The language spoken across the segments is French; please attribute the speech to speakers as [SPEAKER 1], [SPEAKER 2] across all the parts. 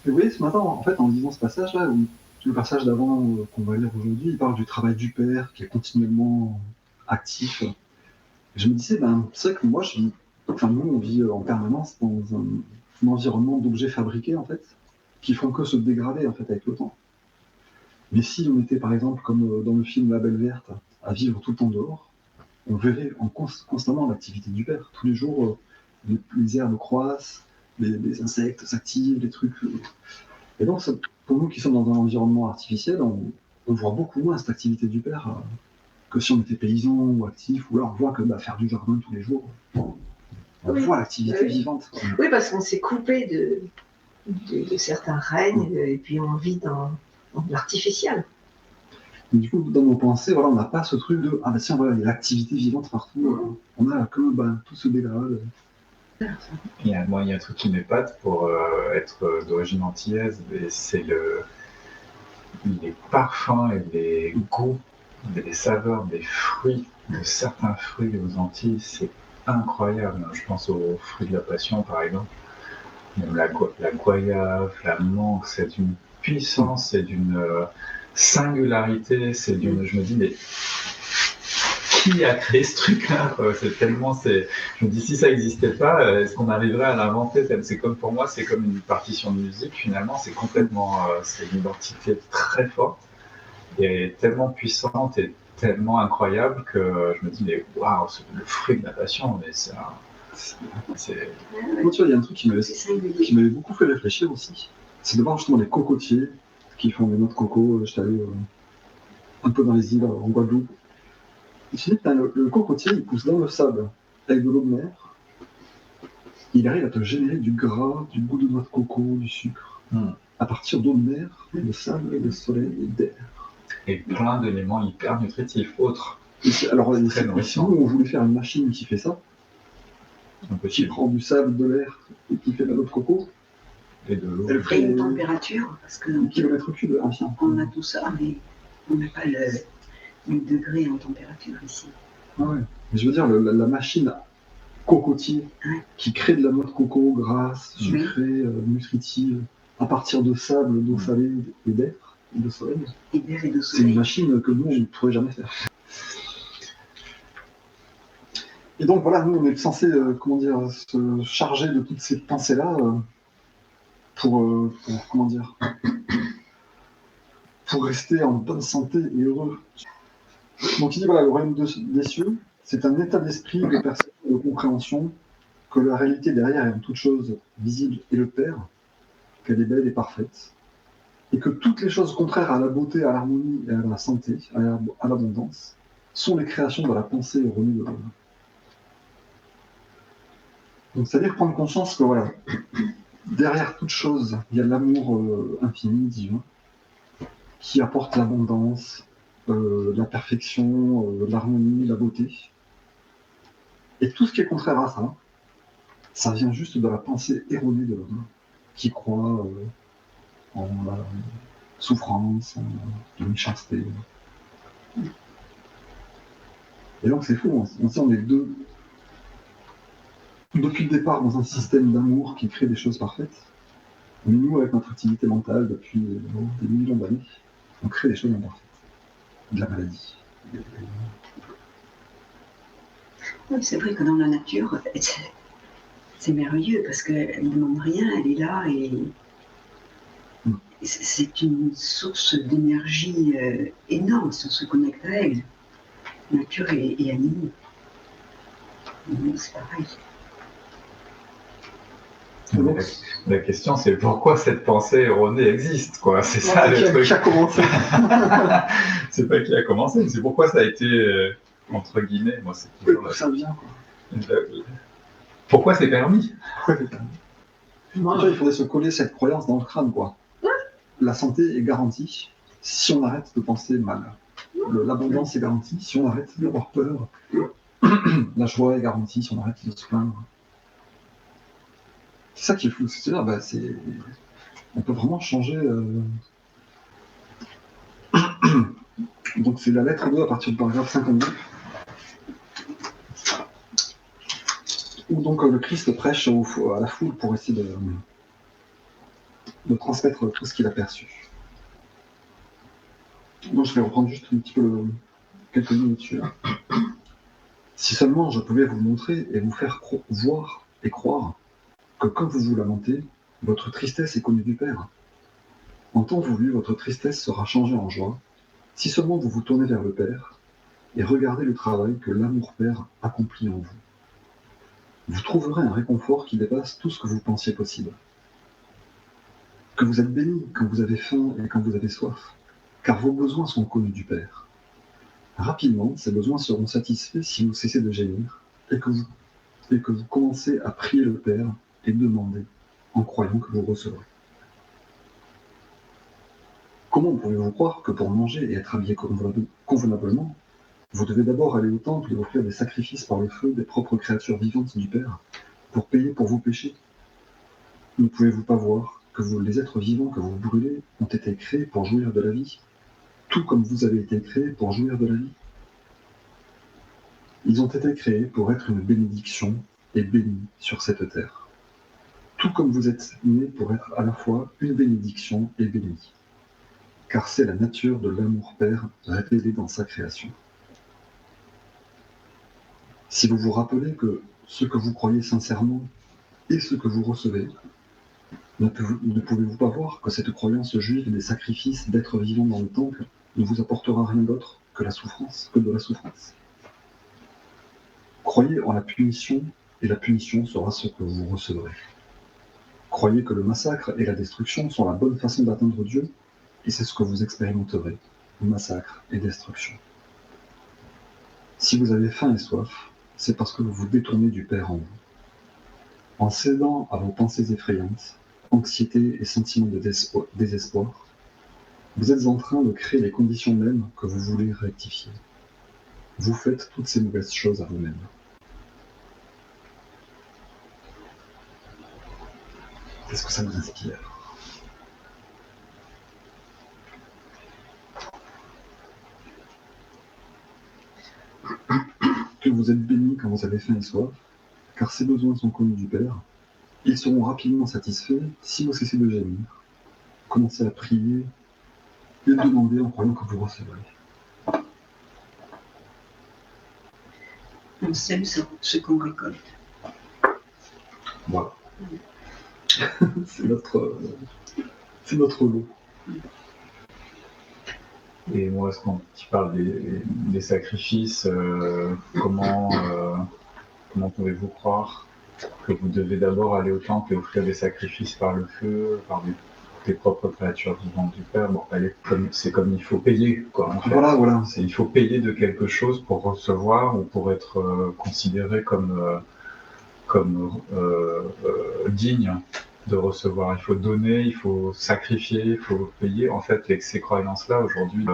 [SPEAKER 1] Et vous voyez, ce matin, en fait, en lisant ce passage-là, ou le passage d'avant qu'on va lire aujourd'hui, il parle du travail du Père qui est continuellement actif. Je me disais, c'est vrai que moi, nous, on vit en permanence dans un environnement d'objets fabriqués, en fait, qui font que se dégrader, en fait, avec le temps. Mais si on était, par exemple, comme dans le film La Belle Verte, à vivre tout le temps dehors, on verrait constamment l'activité du Père. Tous les jours, les herbes croissent, les insectes s'activent, les trucs. Et donc, pour nous qui sommes dans un environnement artificiel, on voit beaucoup moins cette activité du Père que si on était paysan ou actif, ou alors on voit que faire du jardin tous les jours, on voit l'activité vivante.
[SPEAKER 2] Oui, parce qu'on s'est coupé de certains règnes, et puis on vit dans l'artificiel.
[SPEAKER 1] Et du coup, dans nos pensées, voilà, on n'a pas ce truc de si, voilà, il y a l'activité vivante partout. On a que tout se dégrade.
[SPEAKER 3] Il y a un truc qui m'épate pour être d'origine antillaise, et c'est les parfums et les goûts, les saveurs des fruits, de certains fruits aux Antilles, c'est incroyable. Je pense aux fruits de la passion, par exemple. Même la goyave, la mangue, c'est d'une puissance, c'est d'une singularité, je me dis, mais qui a créé ce truc-là, je me dis, si ça n'existait pas, est-ce qu'on arriverait à l'inventer? C'est comme, pour moi, c'est comme une partition de musique, finalement, c'est complètement, c'est une identité très forte, et tellement puissante, et tellement incroyable, que je me dis, mais waouh, le fruit de la passion, mais c'est
[SPEAKER 1] Moi, tu vois, il y a un truc qui m'avait beaucoup fait réfléchir aussi, c'est de voir justement les cocotiers qui font des noix de coco. J'étais allé un peu dans les îles, en Guadeloupe. Le cocotier, il pousse dans le sable avec de l'eau de mer. Il arrive à te générer du gras, du goût de noix de coco, du sucre, à partir d'eau de mer, de sable, de soleil et d'air.
[SPEAKER 3] Et plein d'éléments hyper nutritifs, autres.
[SPEAKER 1] Alors, si nous, on voulait faire une machine qui fait ça, qui prend du sable, de l'air, et qui fait de la noix de coco,
[SPEAKER 3] et de l'eau.
[SPEAKER 4] Elle ferait une température, parce que
[SPEAKER 1] kilomètre cube,
[SPEAKER 4] on a tout ça, mais on n'a pas le degré en température ici.
[SPEAKER 1] Ah ouais. Mais je veux dire, la machine cocotier qui crée de la noix de coco grasse, sucrée, nutritive, à partir de sable, d'eau salée et d'air, et de soleil. C'est une machine que nous, on ne pourrait jamais faire. Et donc voilà, nous, on est censé, se charger de toutes ces pensées-là pour rester en bonne santé et heureux. Donc il dit, voilà, le royaume des cieux, c'est un état d'esprit, de perception et de compréhension que la réalité derrière est en toute chose visible et le Père, qu'elle est belle et parfaite, et que toutes les choses contraires à la beauté, à l'harmonie et à la santé, à l'abondance, sont les créations de la pensée erronée de l'homme. Donc c'est-à-dire prendre conscience que voilà, derrière toute chose, il y a l'amour infini, divin, qui apporte l'abondance, la perfection, l'harmonie, la beauté. Et tout ce qui est contraire à ça, ça vient juste de la pensée erronée de l'homme, qui croit en la souffrance, en la méchanceté. Et donc c'est fou, on est deux, depuis le départ, dans un système d'amour qui crée des choses parfaites. Mais nous, avec notre activité mentale, depuis des millions d'années, on crée des choses imparfaites. De la maladie.
[SPEAKER 4] Oui, c'est vrai que dans la nature, c'est merveilleux parce qu'elle ne demande rien, elle est là et c'est une source d'énergie énorme si on se connecte à elle. Nature et animaux. C'est pareil.
[SPEAKER 3] La question, c'est pourquoi cette pensée erronée existe, quoi. C'est ça le truc.
[SPEAKER 1] Qui a commencé.
[SPEAKER 3] C'est pas qui a commencé, mais c'est pourquoi ça a été, entre guillemets, moi c'est toujours
[SPEAKER 1] ça vient, quoi.
[SPEAKER 3] Pourquoi c'est permis?
[SPEAKER 1] Déjà, il faudrait se coller cette croyance dans le crâne, quoi. La santé est garantie si on arrête de penser mal. L'abondance est garantie si on arrête d'avoir peur. La joie est garantie si on arrête de se plaindre. C'est ça qui est fou, c'est-à-dire, on peut vraiment changer. Donc c'est la lettre 2 à partir du paragraphe 52, où donc le Christ prêche à la foule pour essayer de transmettre tout ce qu'il a perçu. Moi, je vais reprendre juste un petit peu quelques lignes dessus. Si seulement je pouvais vous montrer et vous faire voir et croire que quand vous vous lamentez, votre tristesse est connue du Père. En temps voulu, votre tristesse sera changée en joie, si seulement vous vous tournez vers le Père et regardez le travail que l'amour Père accomplit en vous. Vous trouverez un réconfort qui dépasse tout ce que vous pensiez possible. Que vous êtes béni quand vous avez faim et quand vous avez soif, car vos besoins sont connus du Père. Rapidement, ces besoins seront satisfaits si vous cessez de gémir et que vous commencez à prier le Père et demander en croyant que vous recevrez. Comment pouvez-vous croire que pour manger et être habillé convenablement, vous devez d'abord aller au temple et offrir des sacrifices par le feu des propres créatures vivantes du Père pour payer pour vos péchés? Ne pouvez-vous pas voir que les êtres vivants que vous brûlez ont été créés pour jouir de la vie, tout comme vous avez été créés pour jouir de la vie? Ils ont été créés pour être une bénédiction et bénis sur cette terre, tout comme vous êtes nés pour être à la fois une bénédiction et bénis, car c'est la nature de l'amour Père révélée dans sa création. Si vous vous rappelez que ce que vous croyez sincèrement est ce que vous recevez, ne pouvez-vous pas voir que cette croyance juive des sacrifices d'êtres vivants dans le temple ne vous apportera rien d'autre que de la souffrance? Croyez en la punition, et la punition sera ce que vous recevrez. Croyez que le massacre et la destruction sont la bonne façon d'atteindre Dieu, et c'est ce que vous expérimenterez, massacre et destruction. Si vous avez faim et soif, c'est parce que vous vous détournez du Père en vous. En cédant à vos pensées effrayantes, anxiété et sentiments de désespoir, vous êtes en train de créer les conditions mêmes que vous voulez rectifier. Vous faites toutes ces mauvaises choses à vous-même. Qu'est-ce que ça vous inspire? Que vous êtes bénis quand vous avez faim et soif, car ces besoins sont connus du Père. Ils seront rapidement satisfaits si vous cessez de gémir. Commencez à prier et demander en croyant que vous recevrez.
[SPEAKER 4] On sème ce qu'on récolte.
[SPEAKER 1] Voilà. C'est notre lot.
[SPEAKER 3] Et moi, quand tu parles des sacrifices, comment pouvez-vous croire que vous devez d'abord aller au temple et offrir des sacrifices par le feu, par des propres créatures vivantes du Père? Bon, c'est comme il faut payer, quoi. En fait.
[SPEAKER 1] Voilà.
[SPEAKER 3] Il faut payer de quelque chose pour recevoir ou pour être considéré comme digne de recevoir. Il faut donner, il faut sacrifier, il faut payer. En fait, avec ces croyances-là, aujourd'hui,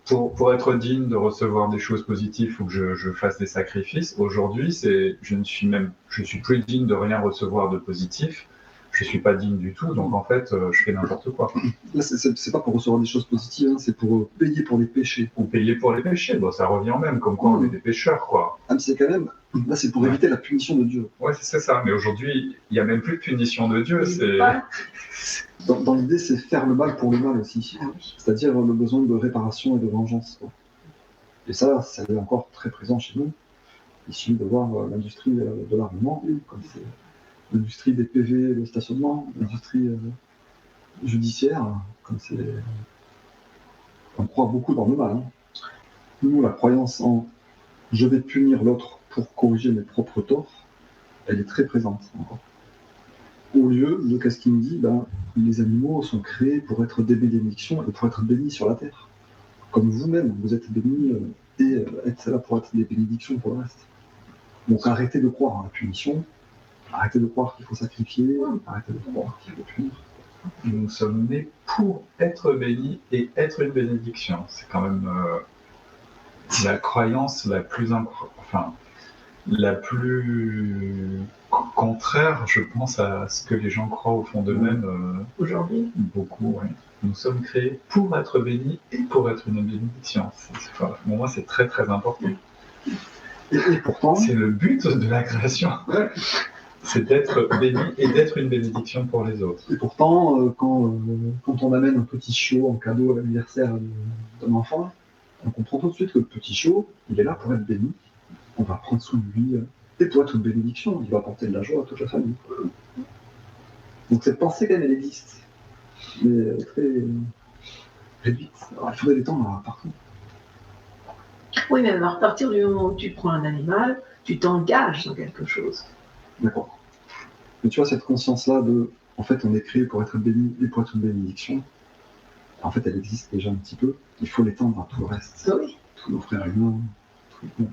[SPEAKER 3] pour être digne de recevoir des choses positives, il faut que je fasse des sacrifices. Aujourd'hui, je suis plus digne de rien recevoir de positif. Je suis pas digne du tout, donc en fait, je fais n'importe quoi.
[SPEAKER 1] Là, c'est pas pour recevoir des choses positives, hein, c'est pour payer pour les péchés.
[SPEAKER 3] Pour payer pour les péchés, bon, ça revient au même, comme quoi on est des pécheurs, quoi.
[SPEAKER 1] Ah, mais c'est quand même, là, c'est pour éviter la punition de Dieu.
[SPEAKER 3] Ouais, c'est ça, mais aujourd'hui, il n'y a même plus de punition de Dieu.
[SPEAKER 1] Dans l'idée, c'est faire le mal pour le mal aussi. C'est-à-dire le besoin de réparation et de vengeance, quoi. Et ça, c'est encore très présent chez nous. Il suffit de voir l'industrie de l'armement, comme c'est l'industrie des PV, le stationnement, l'industrie judiciaire, comme c'est... On croit beaucoup dans le mal. Hein. Nous, la croyance en « je vais punir l'autre pour corriger mes propres torts », elle est très présente encore. Au lieu de qu'est-ce qu'il nous dit, les animaux sont créés pour être des bénédictions et pour être bénis sur la terre. Comme vous-même, vous êtes bénis et êtes là pour être des bénédictions pour le reste. Donc arrêtez de croire en la punition, arrêtez de croire qu'il faut sacrifier, arrêtez de croire qu'il faut punir.
[SPEAKER 3] Nous sommes nés pour être bénis et être une bénédiction. C'est quand même la croyance la plus contraire, je pense, à ce que les gens croient au fond d'eux-mêmes.
[SPEAKER 2] Aujourd'hui.
[SPEAKER 3] Beaucoup, oui. Nous sommes créés pour être bénis et pour être une bénédiction. Pour moi, c'est très très important.
[SPEAKER 1] Et pourtant...
[SPEAKER 3] C'est le but de la création.
[SPEAKER 1] Ouais.
[SPEAKER 3] C'est d'être béni et d'être une bénédiction pour les autres.
[SPEAKER 1] Et pourtant, quand on amène un petit chiot en cadeau à l'anniversaire d'un enfant, on comprend tout de suite que le petit chiot, il est là pour être béni. On va prendre soin de lui. Et toi, toute bénédiction, il va apporter de la joie à toute la famille. Donc cette pensée, quand même, elle existe. Mais elle est très réduite. Alors, il faudrait l'étendre partout.
[SPEAKER 2] Oui, mais à partir du moment où tu prends un animal, tu t'engages dans quelque chose.
[SPEAKER 1] D'accord. Mais tu vois, cette conscience-là de, en fait, on est créé pour être béni et pour être une bénédiction, en fait, elle existe déjà un petit peu. Il faut l'étendre à tout le reste.
[SPEAKER 2] Oui.
[SPEAKER 1] Tous nos frères humains, tous les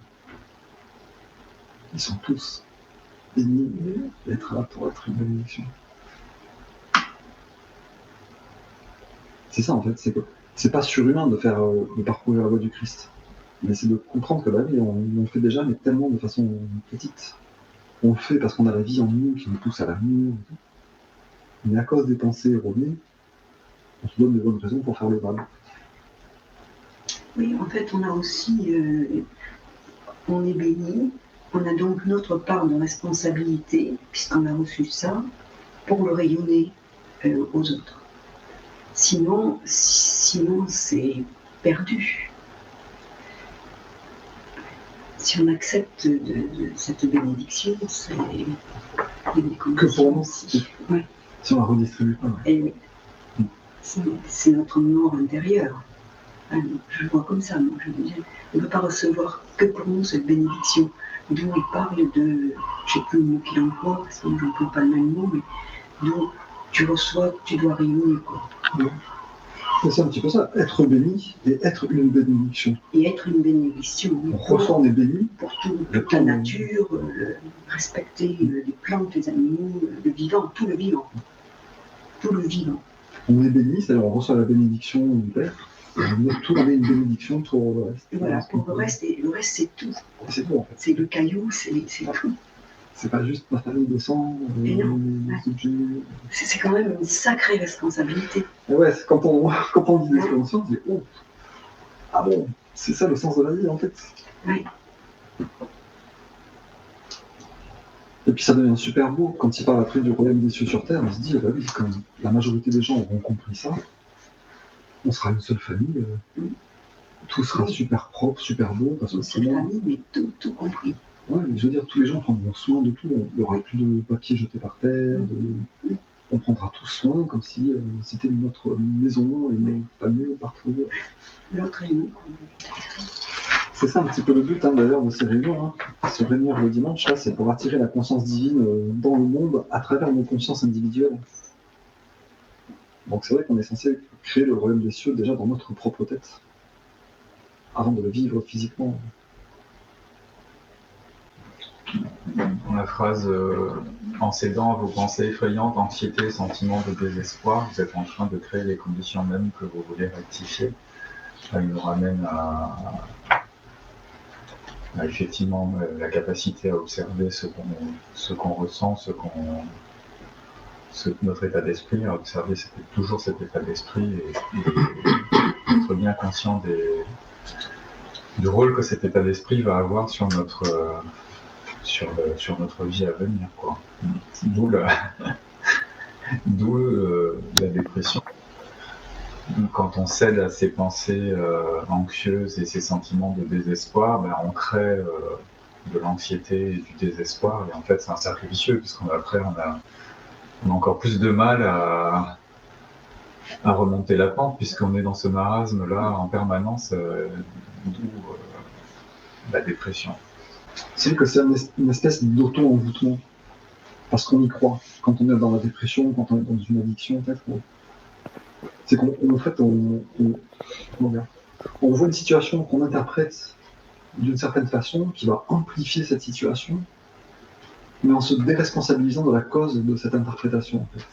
[SPEAKER 1] ils sont tous bénis d'être là pour être une bénédiction. C'est ça, en fait, c'est que c'est pas surhumain de faire, de parcourir la voie du Christ. Mais c'est de comprendre que la vie, on le fait déjà, mais tellement de façon petite. On le fait parce qu'on a la vie en nous qui nous pousse à l'amour. Mais à cause des pensées erronées, on se donne des bonnes raisons pour faire le mal.
[SPEAKER 4] Oui, en fait, on a aussi, on est béni, on a donc notre part de responsabilité, puisqu'on a reçu ça, pour le rayonner aux autres. Sinon c'est perdu. Si on accepte cette bénédiction, c'est des
[SPEAKER 1] Que pour nous,
[SPEAKER 4] aussi. Ouais.
[SPEAKER 1] Si on la redistribue pas.
[SPEAKER 4] Et oui. C'est notre mort intérieure. Je le vois comme ça, moi. Je veux dire, on ne peut pas recevoir que pour nous cette bénédiction. D'où il parle de, je ne sais plus le mot qu'il emploie, parce que je n'emploie pas le même mot, mais d'où tu reçois, tu dois rayonner, quoi.
[SPEAKER 1] Oui. C'est un petit peu ça, être béni et être une bénédiction.
[SPEAKER 4] Et être une bénédiction.
[SPEAKER 1] On reçoit, on est béni.
[SPEAKER 4] Pour toute la nature, respecter les plantes, les animaux, le vivant, tout le vivant. Tout le vivant.
[SPEAKER 1] On est béni, c'est-à-dire on reçoit la bénédiction du Père. Tout on est une bénédiction pour le reste.
[SPEAKER 4] Et voilà, pour le reste, c'est tout.
[SPEAKER 1] C'est tout en fait.
[SPEAKER 4] C'est le caillou, c'est tout.
[SPEAKER 1] C'est pas juste ma famille de sang, les objets.
[SPEAKER 4] C'est quand même une sacrée responsabilité.
[SPEAKER 1] Et ouais, quand on dit des choses, on dit oh, ah bon, c'est ça le sens de la vie en fait.
[SPEAKER 4] Oui.
[SPEAKER 1] Et puis ça devient super beau quand il parle après du royaume des cieux sur terre. On se dit, bah oui, quand la majorité des gens auront compris ça, on sera une seule famille. Tout sera super propre, super beau. Parce que
[SPEAKER 4] une seule famille, mais tout compris.
[SPEAKER 1] Ouais, mais je veux dire, tous les gens prendront soin de tout. Il n'y aura plus de papier jeté par terre. On prendra tous soin comme si c'était notre maison et nos familles partout.
[SPEAKER 4] L'autre est nous.
[SPEAKER 1] C'est ça un petit peu le but d'ailleurs de ces réunions. Se réunir le dimanche, là, c'est pour attirer la conscience divine dans le monde à travers nos consciences individuelles. Donc c'est vrai qu'on est censé créer le royaume des cieux déjà dans notre propre tête, avant de le vivre physiquement.
[SPEAKER 3] La phrase en cédant à vos pensées effrayantes, anxiété, sentiment de désespoir, vous êtes en train de créer les conditions mêmes que vous voulez rectifier. Ça nous ramène à effectivement la capacité à observer ce qu'on ressent, notre état d'esprit, à observer toujours cet état d'esprit et être bien conscient du rôle que cet état d'esprit va avoir sur notre vie à venir, quoi. D'où la dépression. Quand on cède à ces pensées anxieuses et ces sentiments de désespoir, ben on crée de l'anxiété et du désespoir. Et en fait, c'est un cercle vicieux, puisqu'après, on a encore plus de mal à remonter la pente, puisqu'on est dans ce marasme-là en permanence, d'où la dépression.
[SPEAKER 1] C'est vrai que c'est une espèce d'auto-envoûtement, parce qu'on y croit. Quand on est dans la dépression, quand on est dans une addiction, peut-être, c'est qu'en fait, on voit une situation qu'on interprète d'une certaine façon, qui va amplifier cette situation, mais en se déresponsabilisant de la cause de cette interprétation, en fait.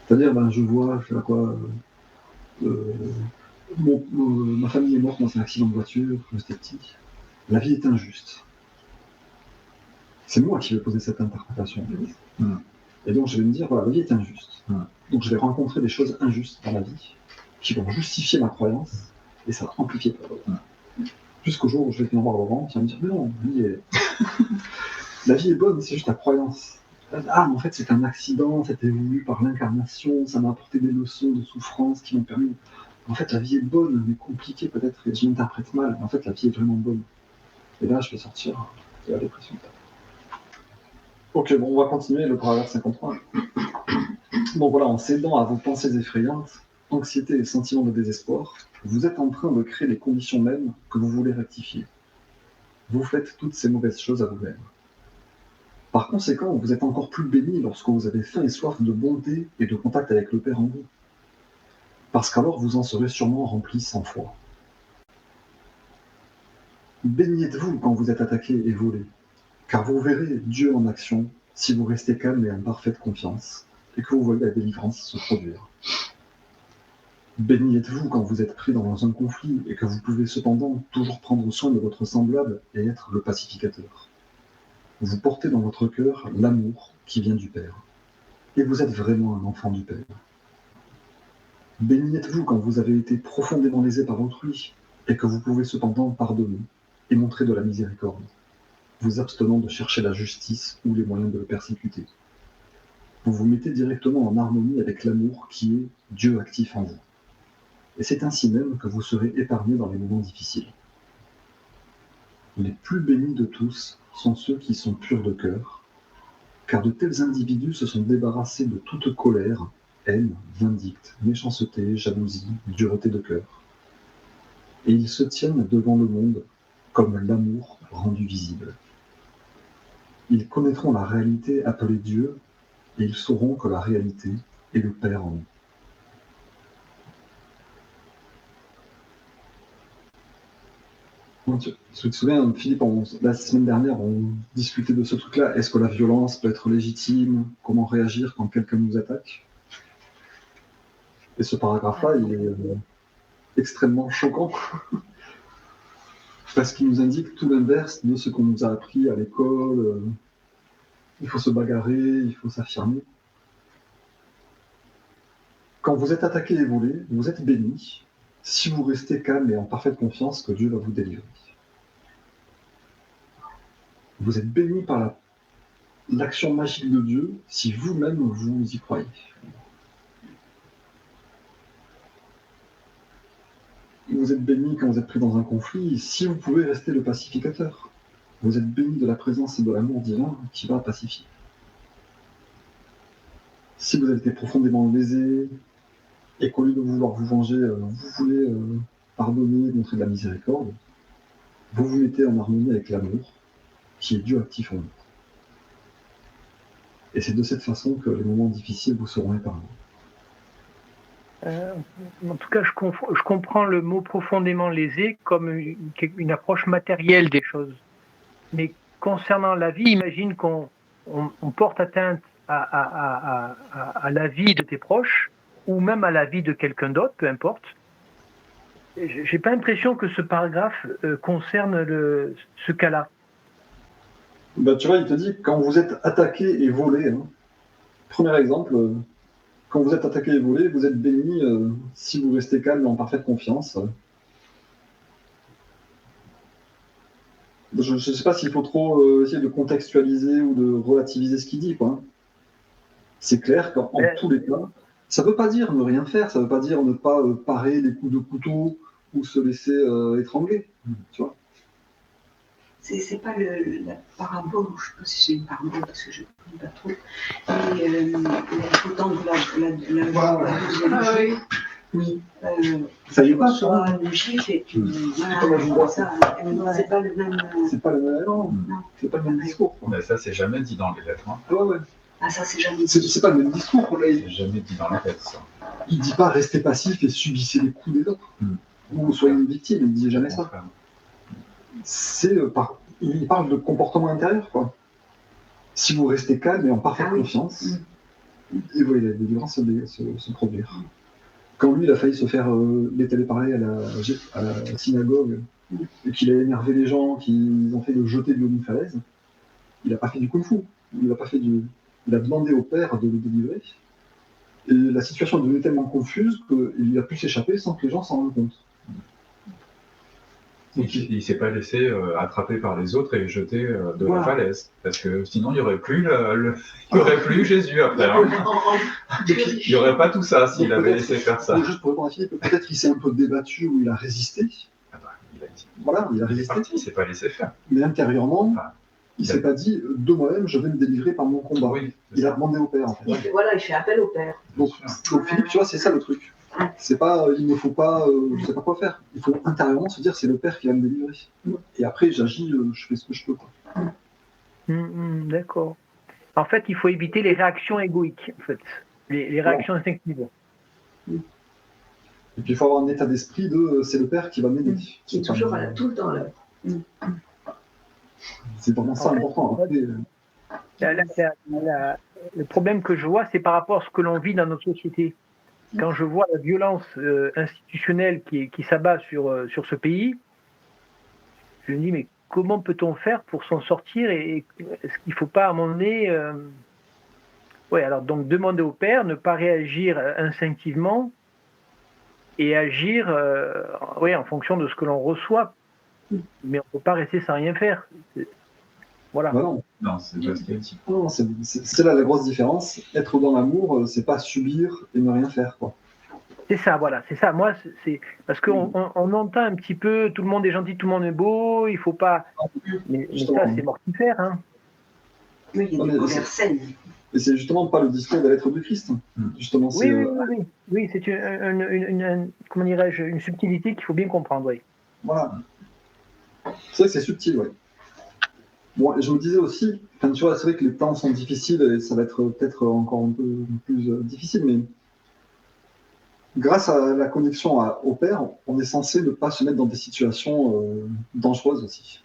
[SPEAKER 1] C'est-à-dire, je vois, je sais pas quoi, ma famille est morte dans un accident de voiture, quand j'étais petit. La vie est injuste. C'est moi qui vais poser cette interprétation. Et donc je vais me dire, voilà, la vie est injuste. Donc je vais rencontrer des choses injustes dans la vie qui vont justifier ma croyance et ça va amplifier. Jusqu'au jour où je vais venir voir Laurent qui va me dire, mais non, la vie est... La vie est bonne, c'est juste ta croyance. Ah, mais en fait, c'est un accident, c'était voulu par l'incarnation, ça m'a apporté des leçons de souffrance qui m'ont permis. En fait, la vie est bonne, mais compliquée peut-être, et je l'interprète mal. En fait, la vie est vraiment bonne. Et là, je vais sortir de la dépression. Ok, bon, on va continuer le paragraphe 53. Donc voilà, en cédant à vos pensées effrayantes, anxiété et sentiments de désespoir, vous êtes en train de créer les conditions mêmes que vous voulez rectifier. Vous faites toutes ces mauvaises choses à vous-même. Par conséquent, vous êtes encore plus béni lorsque vous avez faim et soif de bonté et de contact avec le Père en vous. Parce qu'alors vous en serez sûrement rempli 100 fois. Béni êtes-vous quand vous êtes attaqué et volé, car vous verrez Dieu en action si vous restez calme et en parfaite confiance, et que vous voyez la délivrance se produire. Béni êtes-vous quand vous êtes pris dans un conflit et que vous pouvez cependant toujours prendre soin de votre semblable et être le pacificateur. Vous portez dans votre cœur l'amour qui vient du Père, et vous êtes vraiment un enfant du Père. Béni êtes-vous quand vous avez été profondément lésé par autrui, et que vous pouvez cependant pardonner et montrer de la miséricorde, vous abstenant de chercher la justice ou les moyens de le persécuter. Vous vous mettez directement en harmonie avec l'amour qui est Dieu actif en vous. Et c'est ainsi même que vous serez épargné dans les moments difficiles. Les plus bénis de tous sont ceux qui sont purs de cœur, car de tels individus se sont débarrassés de toute colère, haine, vindicte, méchanceté, jalousie, dureté de cœur. Et ils se tiennent devant le monde comme l'amour rendu visible. Ils connaîtront la réalité appelée Dieu, et ils sauront que la réalité est le Père en eux. Tu te souviens, Philippe, la semaine dernière, on discutait de ce truc-là. Est-ce que la violence peut être légitime? Comment réagir quand quelqu'un nous attaque? Et ce paragraphe-là, il est extrêmement choquant parce qu'il nous indique tout l'inverse de ce qu'on nous a appris à l'école. Il faut se bagarrer, il faut s'affirmer. Quand vous êtes attaqué et volé, vous êtes béni si vous restez calme et en parfaite confiance que Dieu va vous délivrer. Vous êtes béni par l'action magique de Dieu si vous-même vous y croyez. Vous êtes béni quand vous êtes pris dans un conflit si vous pouvez rester le pacificateur. Vous êtes béni de la présence et de l'amour divin qui va pacifier. Si vous avez été profondément lésé et qu'au lieu de vouloir vous venger, vous voulez pardonner, montrer de la miséricorde, vous vous mettez en harmonie avec l'amour qui est Dieu actif en vous. Et c'est de cette façon que les moments difficiles vous seront épargnés.
[SPEAKER 5] En tout cas, je comprends le mot profondément lésé comme une approche matérielle des choses. Mais concernant la vie, imagine qu'on porte atteinte à la vie de tes proches ou même à la vie de quelqu'un d'autre, peu importe. J'ai pas l'impression que ce paragraphe concerne ce cas-là.
[SPEAKER 1] Ben, tu vois, il te dit quand vous êtes attaqué et volé. Premier exemple. Quand vous êtes attaqué et volé, vous êtes béni si vous restez calme et en parfaite confiance. Je ne sais pas s'il faut trop essayer de contextualiser ou de relativiser ce qu'il dit, quoi. C'est clair qu'en tous les cas, ça ne veut pas dire ne rien faire, ça ne veut pas dire ne pas parer des coups de couteau ou se laisser étrangler, tu vois.
[SPEAKER 4] C'est pas la parabole, je ne sais pas si c'est une parabole parce que je ne connais pas trop, mais il faut tendre la
[SPEAKER 2] oui.
[SPEAKER 4] Oui.
[SPEAKER 1] Ça y est pas,
[SPEAKER 4] soit le juif et puis voilà, ça, c'est pas le même.
[SPEAKER 1] C'est pas le même, non. C'est pas le même discours.
[SPEAKER 3] Mais ça, c'est jamais dit dans les lettres. Hein.
[SPEAKER 1] Ouais.
[SPEAKER 4] Ah, ça, c'est jamais dit.
[SPEAKER 1] C'est pas le même discours. Là.
[SPEAKER 3] C'est jamais dit dans les lettres, ça.
[SPEAKER 1] Il dit pas restez passif et subissez les coups des autres. Ou soyez une victime, il dit jamais ça. Il parle de comportement intérieur, quoi. Si vous restez calme et en parfaite confiance, et voyez la délivrance se produire. Quand lui, il a failli se faire l'étaler parler à la synagogue, et qu'il a énervé les gens, qu'ils ont fait le jeter de d'une falaise, il n'a pas fait du kung-fu. Il a demandé au père de le délivrer. Et la situation est devenue tellement confuse qu'il a pu s'échapper sans que les gens s'en rendent compte.
[SPEAKER 3] Il ne s'est pas laissé attraper par les autres et jeter de
[SPEAKER 1] Voilà.
[SPEAKER 3] la falaise. Parce que sinon, il n'y aurait plus il y aurait plus Jésus après. Hein. Il n'y aurait pas tout ça s'il avait laissé faire ça.
[SPEAKER 1] Juste pour répondre à Philippe, peut-être qu'il s'est un peu débattu ou il a résisté.
[SPEAKER 3] Ah bah, il a dit.
[SPEAKER 1] Voilà, il a
[SPEAKER 3] Il est
[SPEAKER 1] résisté.
[SPEAKER 3] parti, il ne s'est pas laissé faire.
[SPEAKER 1] Mais intérieurement,
[SPEAKER 3] Ah.
[SPEAKER 1] il s'est pas dit de moi-même, je vais me délivrer par mon combat.
[SPEAKER 3] Oui,
[SPEAKER 1] Il a demandé au père, en fait.
[SPEAKER 2] Il fait appel au père.
[SPEAKER 1] Donc Philippe, tu vois, c'est ça le truc. C'est pas, il ne faut pas, je sais pas quoi faire. Il faut intérieurement se dire, c'est le père qui va me délivrer. Et après, j'agis, je fais ce que je peux. Quoi.
[SPEAKER 5] D'accord. En fait, il faut éviter les réactions égoïques, en fait. Les réactions instinctives.
[SPEAKER 1] Et puis il faut avoir un état d'esprit de, c'est le père qui va m'aider.
[SPEAKER 2] Qui est toujours tout le temps à l'œuvre.
[SPEAKER 1] C'est vraiment ça
[SPEAKER 5] En fait,
[SPEAKER 1] important. Après,
[SPEAKER 5] Le problème que je vois, c'est par rapport à ce que l'on vit dans notre société. Quand je vois la violence institutionnelle qui s'abat sur ce pays, je me dis, mais comment peut-on faire pour s'en sortir et est-ce qu'il ne faut pas à un moment donné... Oui, alors donc demander au père, ne pas réagir instinctivement et agir en fonction de ce que l'on reçoit. Mais on ne peut pas rester sans rien faire. Voilà.
[SPEAKER 1] bah non.
[SPEAKER 3] Non, c'est pas ce qu'il a dit.
[SPEAKER 1] Non, c'est là la grosse différence. Être dans l'amour, c'est pas subir et ne rien faire. Quoi.
[SPEAKER 5] C'est ça, voilà, c'est ça. Moi, c'est parce qu'on on entend un petit peu, tout le monde est gentil, tout le monde est beau, il faut pas. Mais ça, c'est mortifère. Hein.
[SPEAKER 4] Oui, il y a des colères saines.
[SPEAKER 1] Et c'est justement pas le discours de l'être du Christ. Justement, c'est,
[SPEAKER 5] Oui, c'est comment dirais-je, une subtilité qu'il faut bien comprendre. Oui.
[SPEAKER 1] voilà. C'est vrai que c'est subtil, ouais. Bon, et je me disais aussi, enfin, tu vois, c'est vrai que les temps sont difficiles et ça va être peut-être encore un peu plus difficile, mais grâce à la connexion au Père, on est censé ne pas se mettre dans des situations dangereuses aussi.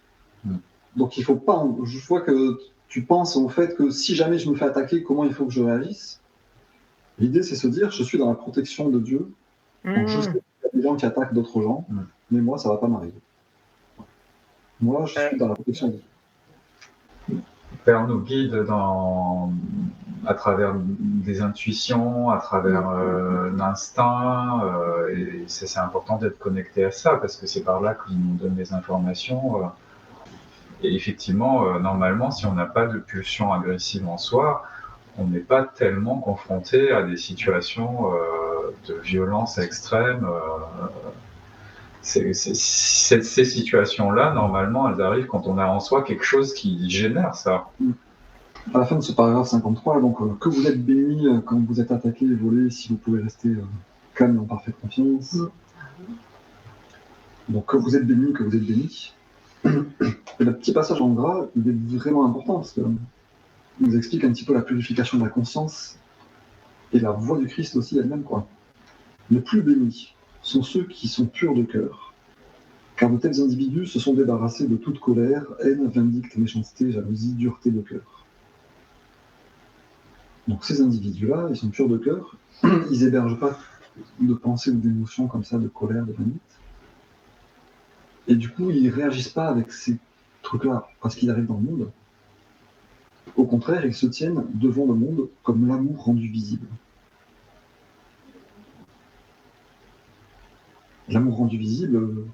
[SPEAKER 1] Donc il faut pas. Je vois que tu penses au fait que si jamais je me fais attaquer, comment il faut que je réagisse. L'idée, c'est se dire, je suis dans la protection de Dieu. Donc je sais qu'il y a des gens qui attaquent d'autres gens, mais moi, ça va pas m'arriver. Moi, je suis dans la protection de Dieu.
[SPEAKER 3] Le Père nous guide à travers des intuitions, à travers l'instinct, et c'est important d'être connecté à ça, parce que c'est par là qu'il nous donne des informations. Et effectivement, normalement, si on n'a pas de pulsion agressive en soi, on n'est pas tellement confronté à des situations de violence extrême. Ces situations-là, normalement, elles arrivent quand on a en soi quelque chose qui génère ça.
[SPEAKER 1] À la fin de ce paragraphe 53, donc que vous êtes bénis quand vous êtes attaqué et volé, si vous pouvez rester calme et en parfaite confiance. Donc que vous êtes bénis, que vous êtes bénis. Et le petit passage en gras, il est vraiment important parce qu'il nous explique un petit peu la purification de la conscience et la voix du Christ aussi elle-même, quoi. Les plus bénis sont ceux qui sont purs de cœur, car de tels individus se sont débarrassés de toute colère, haine, vindicte, méchanceté, jalousie, dureté de cœur. Donc ces individus-là, ils sont purs de cœur, ils hébergent pas de pensées ou d'émotions comme ça, de colère, de vindicte. Et du coup, ils réagissent pas avec ces trucs-là parce qu'ils arrivent dans le monde. Au contraire, ils se tiennent devant le monde comme l'amour rendu visible. L'amour rendu visible,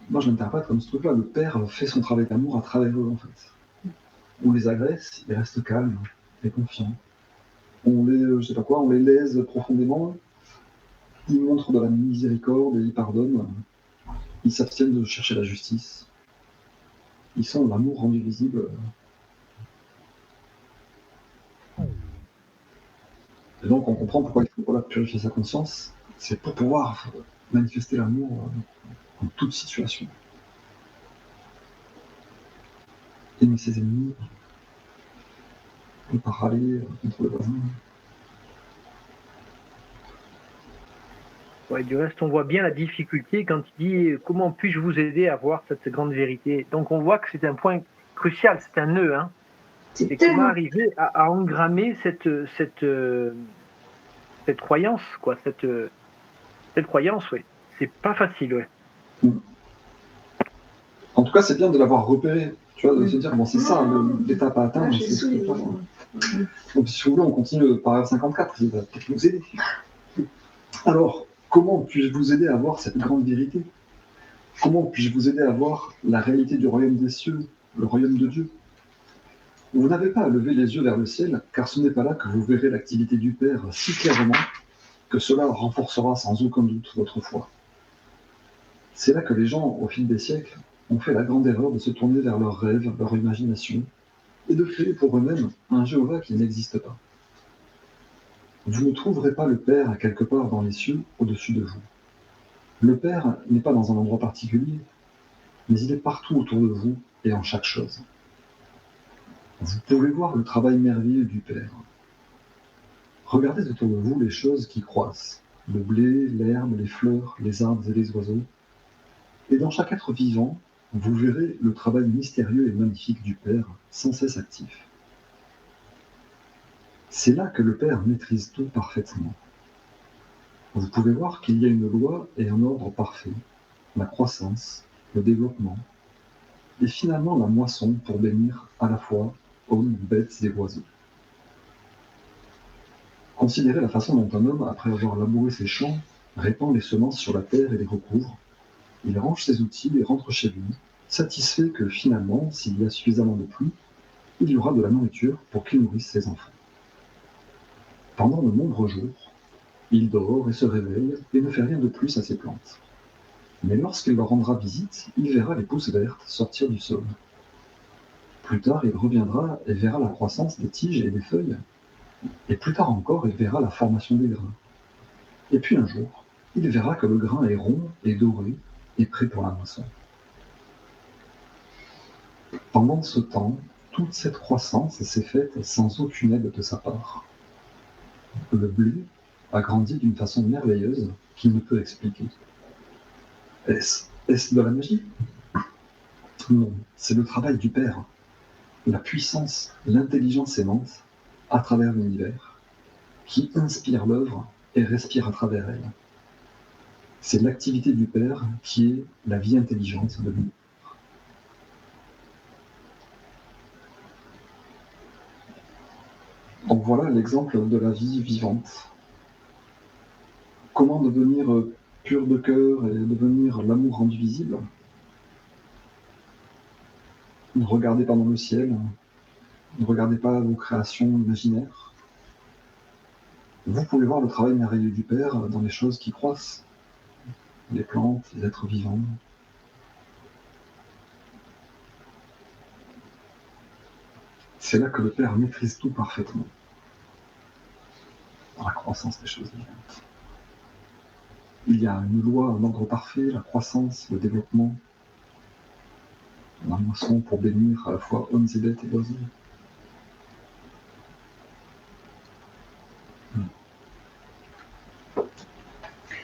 [SPEAKER 1] moi je l'interprète comme ce truc-là. Le Père fait son travail d'amour à travers eux, en fait. On les agresse, ils restent calmes et confiants. On les, je sais pas quoi, on les lèse profondément. Ils montrent de la miséricorde et ils pardonnent. Ils s'abstiennent de chercher la justice. Ils sont l'amour rendu visible. Et donc on comprend pourquoi il faut purifier sa conscience. C'est pour pouvoir manifester l'amour en toute situation. Aimer ses ennemis, ne pas râler contre le voisin.
[SPEAKER 5] Ouais, du reste, on voit bien la difficulté quand il dit « Comment puis-je vous aider à voir cette grande vérité ?» Donc on voit que c'est un point crucial, c'est un nœud. Hein. C'est comment arriver à engrammer cette croyance, quoi, cette croyance, oui. C'est pas facile, ouais.
[SPEAKER 1] En tout cas, c'est bien de l'avoir repéré, tu vois, de se dire, bon, c'est ça, l'étape à atteindre.
[SPEAKER 2] J'ai souligné.
[SPEAKER 1] Donc, si vous voulez, on continue le paragraphe 54, il va peut-être nous aider. Alors, comment puis-je vous aider à voir cette grande vérité ? Comment puis-je vous aider à voir la réalité du royaume des cieux, le royaume de Dieu? Vous n'avez pas à lever les yeux vers le ciel, car ce n'est pas là que vous verrez l'activité du Père si clairement que cela renforcera sans aucun doute votre foi. C'est là que les gens, au fil des siècles, ont fait la grande erreur de se tourner vers leurs rêves, leur imagination, et de créer pour eux-mêmes un Jéhovah qui n'existe pas. Vous ne trouverez pas le Père quelque part dans les cieux au-dessus de vous. Le Père n'est pas dans un endroit particulier, mais il est partout autour de vous et en chaque chose. Vous pouvez voir le travail merveilleux du Père. Regardez autour de vous les choses qui croissent, le blé, l'herbe, les fleurs, les arbres et les oiseaux. Et dans chaque être vivant, vous verrez le travail mystérieux et magnifique du Père, sans cesse actif. C'est là que le Père maîtrise tout parfaitement. Vous pouvez voir qu'il y a une loi et un ordre parfait, la croissance, le développement, et finalement la moisson pour bénir à la fois hommes, bêtes et oiseaux. Considérez la façon dont un homme, après avoir labouré ses champs, répand les semences sur la terre et les recouvre. Il range ses outils et rentre chez lui, satisfait que finalement, s'il y a suffisamment de pluie, il y aura de la nourriture pour qu'il nourrisse ses enfants. Pendant de nombreux jours, il dort et se réveille et ne fait rien de plus à ses plantes. Mais lorsqu'il leur rendra visite, il verra les pousses vertes sortir du sol. Plus tard, il reviendra et verra la croissance des tiges et des feuilles. Et plus tard encore, il verra la formation des grains. Et puis un jour, il verra que le grain est rond et doré et prêt pour la moisson. Pendant ce temps, toute cette croissance s'est faite sans aucune aide de sa part. Le blé a grandi d'une façon merveilleuse qu'il ne peut expliquer. Est-ce de la magie? Non, c'est le travail du Père, la puissance, l'intelligence aimante à travers l'univers, qui inspire l'œuvre et respire à travers elle. C'est l'activité du Père qui est la vie intelligente de l'univers. Donc voilà l'exemple de la vie vivante. Comment devenir pur de cœur et devenir l'amour rendu visible? Ne regardez pas dans le ciel, ne regardez pas vos créations imaginaires. Vous pouvez voir le travail merveilleux du Père dans les choses qui croissent, les plantes, les êtres vivants. C'est là que le Père maîtrise tout parfaitement, dans la croissance des choses vivantes. Il y a une loi, un ordre parfait, la croissance, le développement, la moisson pour bénir à la fois hommes et bêtes et oiseaux.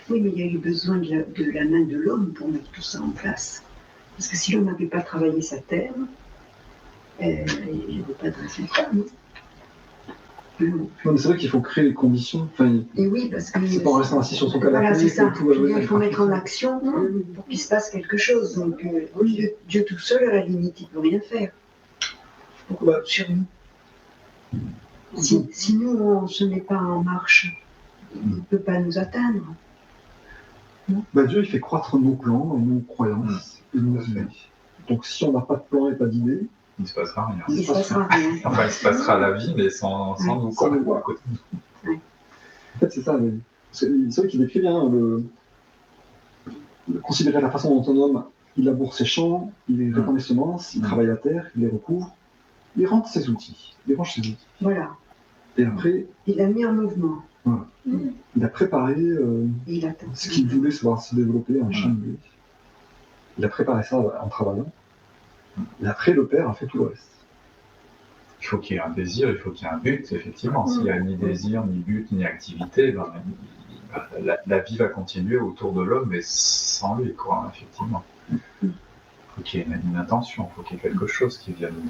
[SPEAKER 4] Oui, mais il y a eu besoin de la main de l'homme pour mettre tout ça en place. Parce que si l'homme n'avait pas travaillé sa terre, il n'y avait pas de résultat. Non.
[SPEAKER 1] Non, mais c'est vrai qu'il faut créer les conditions. Enfin,
[SPEAKER 4] Et oui, parce que
[SPEAKER 1] c'est pas en restant assis sur son canapé.
[SPEAKER 4] voilà, c'est ça.
[SPEAKER 1] Que tout va venir.
[SPEAKER 4] Il faut mettre en action pour qu'il se passe quelque chose. Donc, Dieu tout seul, à la limite, il ne peut rien faire.
[SPEAKER 1] Bah,
[SPEAKER 4] Sur nous. Si nous, on ne se met pas en marche, il ne peut pas nous atteindre.
[SPEAKER 1] Bah, Dieu, il fait croître nos plans et nos croyances et nos idées. Donc si on n'a pas de plan et pas d'idée,
[SPEAKER 3] Il ne se passera rien.
[SPEAKER 4] Il ne se passera rien.
[SPEAKER 3] Enfin, il se passera la vie, mais sans nous.
[SPEAKER 1] sans nous voir. En fait, c'est ça. C'est vrai qu'il décrit bien considérer la façon dont un homme il laboure ses champs, il répand les semences, il travaille la terre, il les recouvre, il rentre ses outils, il range ses outils.
[SPEAKER 4] Voilà.
[SPEAKER 1] Et après,
[SPEAKER 4] Il a mis en mouvement.
[SPEAKER 1] voilà. Il a préparé
[SPEAKER 4] Et il attend.
[SPEAKER 1] ce qu'il voulait savoir se développer, un champ de blé. Il a préparé ça en travaillant. Et après, le Père a fait tout le reste.
[SPEAKER 3] Il faut qu'il y ait un désir, il faut qu'il y ait un but, effectivement. S'il n'y a ni désir, ni but, ni activité, la vie va continuer autour de l'homme, mais sans lui, quoi, effectivement. Il faut qu'il y ait une intention, il faut qu'il y ait quelque chose qui vienne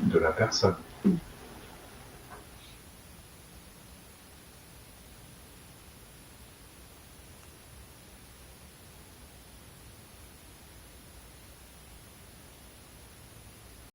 [SPEAKER 3] de la personne.